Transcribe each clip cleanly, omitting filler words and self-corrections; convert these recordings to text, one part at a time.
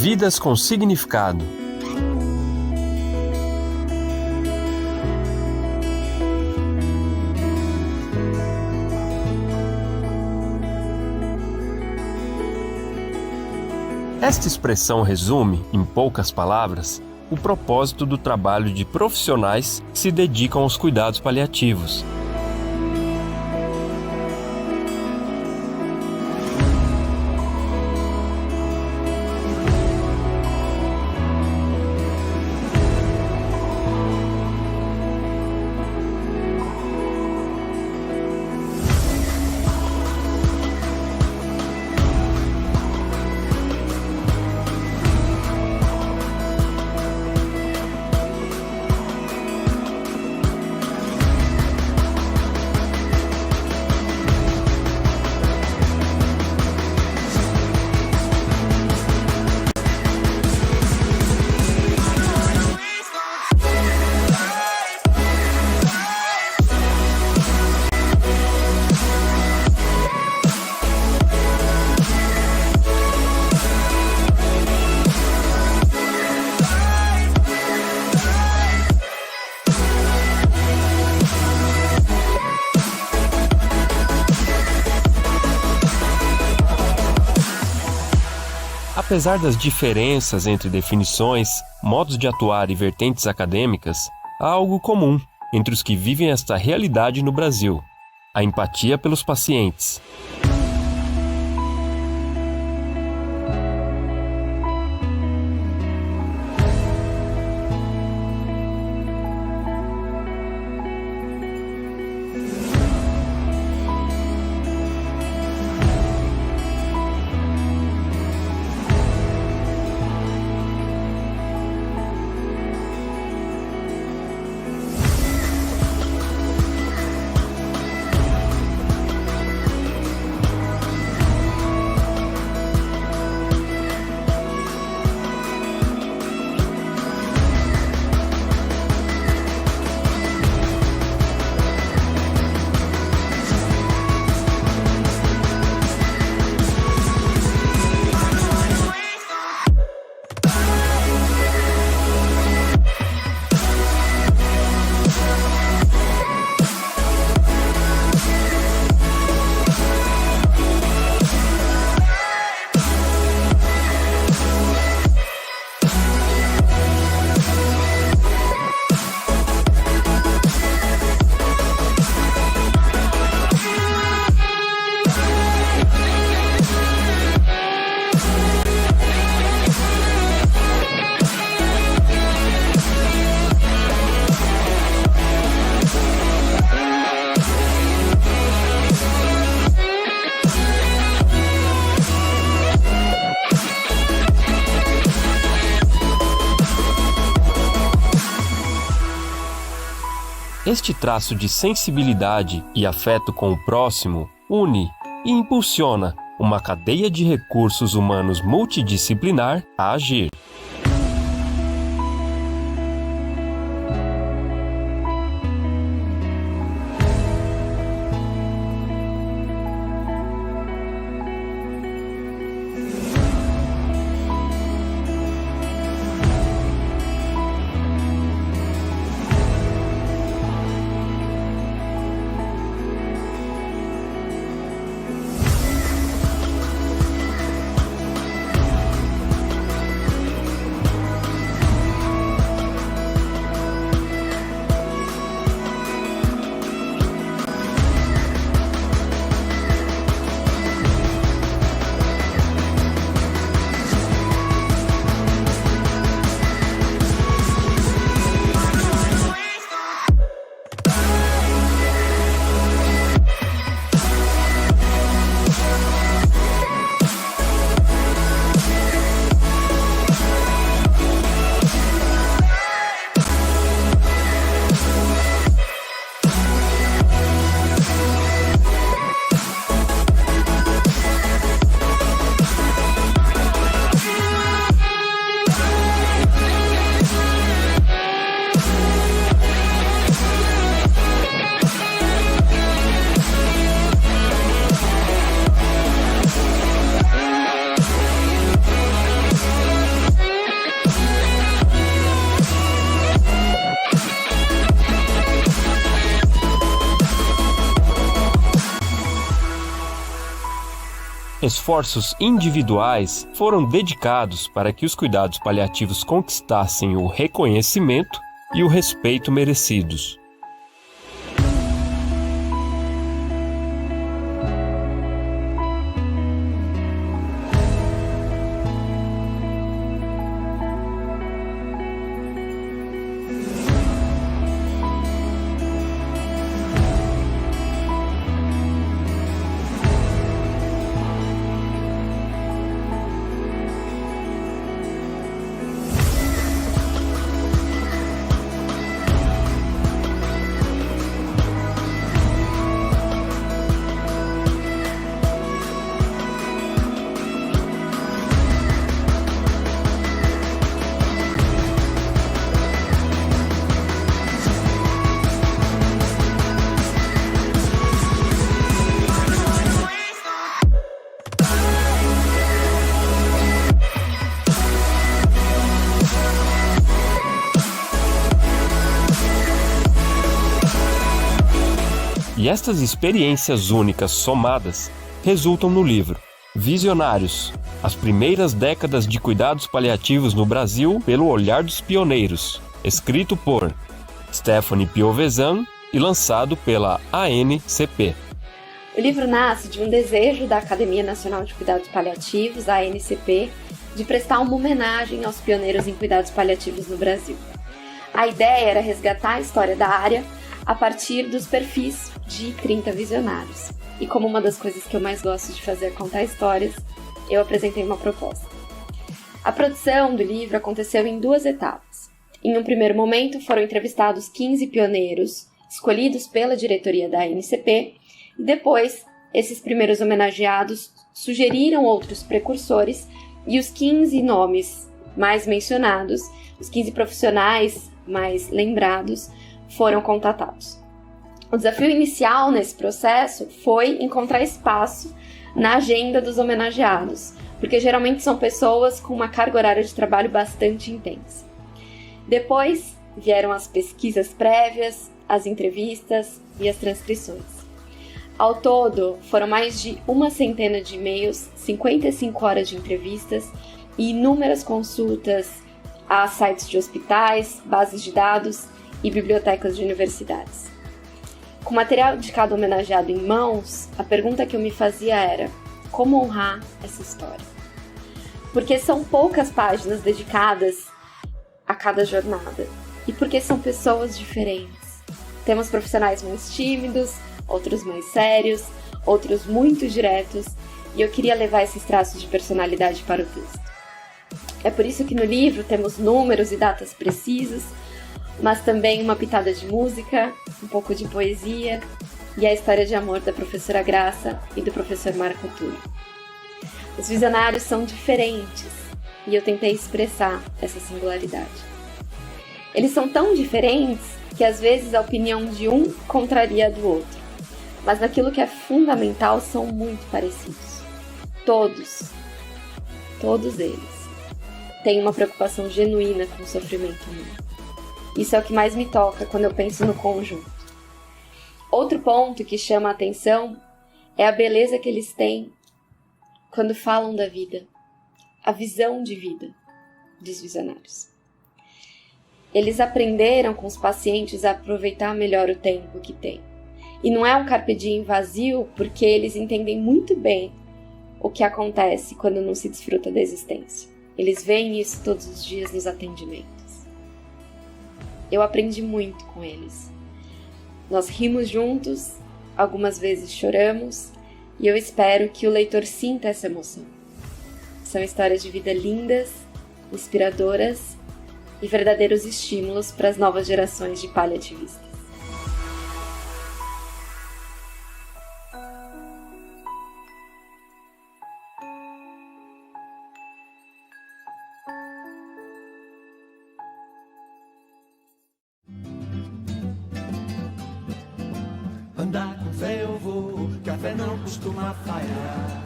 Vidas com significado. Esta expressão resume, em poucas palavras, o propósito do trabalho de profissionais que se dedicam aos cuidados paliativos. Apesar das diferenças entre definições, modos de atuar e vertentes acadêmicas, há algo comum entre os que vivem esta realidade no Brasil: a empatia pelos pacientes. Este traço de sensibilidade e afeto com o próximo une e impulsiona uma cadeia de recursos humanos multidisciplinar a agir. Esforços individuais foram dedicados para que os cuidados paliativos conquistassem o reconhecimento e o respeito merecidos. E estas experiências únicas somadas resultam no livro Visionários, as primeiras décadas de cuidados paliativos no Brasil pelo olhar dos pioneiros, escrito por Stephanie Piovesan e lançado pela ANCP. O livro nasce de um desejo da Academia Nacional de Cuidados Paliativos, a ANCP, de prestar uma homenagem aos pioneiros em cuidados paliativos no Brasil. A ideia era resgatar a história da área a partir dos perfis de 30 visionários. E como uma das coisas que eu mais gosto de fazer é contar histórias, eu apresentei uma proposta. A produção do livro aconteceu em 2 etapas. Em um primeiro momento, foram entrevistados 15 pioneiros, escolhidos pela diretoria da ANCP, e depois, esses primeiros homenageados sugeriram outros precursores, e os 15 nomes mais mencionados, os 15 profissionais mais lembrados, foram contatados. O desafio inicial nesse processo foi encontrar espaço na agenda dos homenageados, porque geralmente são pessoas com uma carga horária de trabalho bastante intensa. Depois vieram as pesquisas prévias, as entrevistas e as transcrições. Ao todo, foram mais de 100 de e-mails, 55 horas de entrevistas e inúmeras consultas a sites de hospitais, bases de dados e bibliotecas de universidades. Com o material de cada homenageado em mãos, a pergunta que eu me fazia era: como honrar essa história? Porque são poucas páginas dedicadas a cada jornada e porque são pessoas diferentes. Temos profissionais mais tímidos, outros mais sérios, outros muito diretos, e eu queria levar esses traços de personalidade para o texto. É por isso que no livro temos números e datas precisas, mas também uma pitada de música, um pouco de poesia e a história de amor da professora Graça e do professor Marco Túlio. Os visionários são diferentes e eu tentei expressar essa singularidade. Eles são tão diferentes que às vezes a opinião de um contraria a do outro, mas naquilo que é fundamental são muito parecidos. Todos eles têm uma preocupação genuína com o sofrimento humano. Isso é o que mais me toca quando eu penso no conjunto. Outro ponto que chama a atenção é a beleza que eles têm quando falam da vida, a visão de vida dos visionários. Eles aprenderam com os pacientes a aproveitar melhor o tempo que têm. E não é um carpe diem vazio, porque eles entendem muito bem o que acontece quando não se desfruta da existência. Eles veem isso todos os dias nos atendimentos. Eu aprendi muito com eles. Nós rimos juntos, algumas vezes choramos, e eu espero que o leitor sinta essa emoção. São histórias de vida lindas, inspiradoras e verdadeiros estímulos para as novas gerações de paliativistas. Andar com fé eu vou, que a fé não costuma falhar.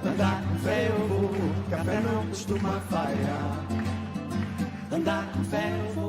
Andar com fé eu vou, que a fé não costuma falhar. Andar com fé eu vou.